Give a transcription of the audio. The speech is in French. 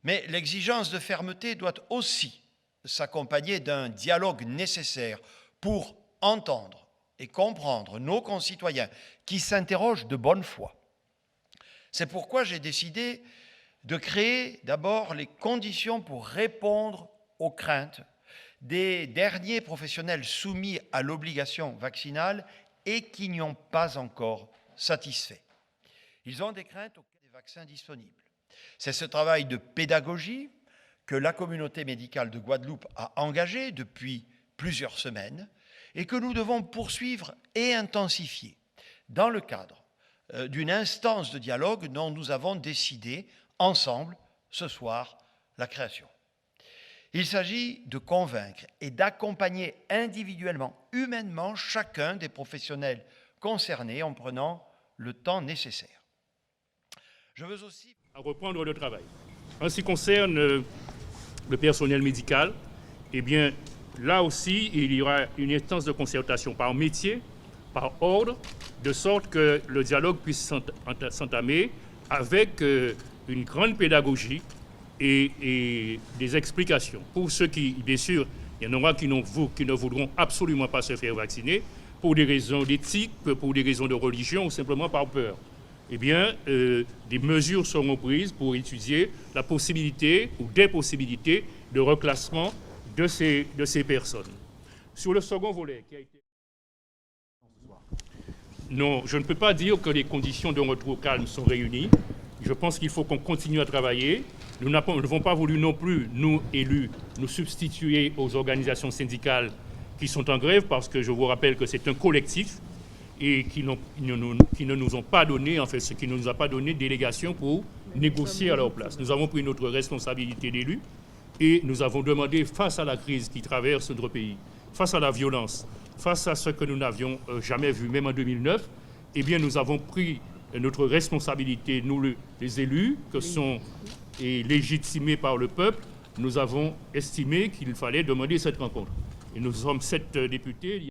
Mais l'exigence de fermeté doit aussi s'accompagner d'un dialogue nécessaire pour entendre et comprendre nos concitoyens qui s'interrogent de bonne foi. C'est pourquoi j'ai décidé de créer d'abord les conditions pour répondre aux craintes des derniers professionnels soumis à l'obligation vaccinale et qui n'y ont pas encore satisfait. Ils ont des craintes auxquelles des vaccins disponibles. C'est ce travail de pédagogie que la communauté médicale de Guadeloupe a engagé depuis plusieurs semaines et que nous devons poursuivre et intensifier dans le cadre d'une instance de dialogue dont nous avons décidé ensemble ce soir la création. Il s'agit de convaincre et d'accompagner individuellement, humainement, chacun des professionnels concernés en prenant le temps nécessaire. Je veux aussi reprendre le travail. En ce qui concerne le personnel médical, eh bien, là aussi, il y aura une instance de concertation par métier, par ordre, de sorte que le dialogue puisse s'entamer avec une grande pédagogie et des explications. Pour ceux qui, bien sûr, il y en aura qui ne voudront absolument pas se faire vacciner, pour des raisons d'éthique, pour des raisons de religion ou simplement par peur. Eh bien, des mesures seront prises pour étudier la possibilité ou des possibilités de reclassement de ces personnes. Sur le second volet qui a été... Non, je ne peux pas dire que les conditions de retour au calme sont réunies. Je pense qu'il faut qu'on continue à travailler. Nous n'avons pas voulu non plus, nous élus, nous substituer aux organisations syndicales qui sont en grève parce que je vous rappelle que c'est un collectif et qui ne nous ont pas donné, en fait, ce qui ne nous a pas donné délégation pour négocier à leur place. Nous avons pris notre responsabilité d'élus et nous avons demandé, face à la crise qui traverse notre pays, face à la violence, face à ce que nous n'avions jamais vu, même en 2009, eh bien, nous avons pris notre responsabilité, nous les élus, que sont légitimés par le peuple, nous avons estimé qu'il fallait demander cette rencontre. Et nous sommes 7 députés.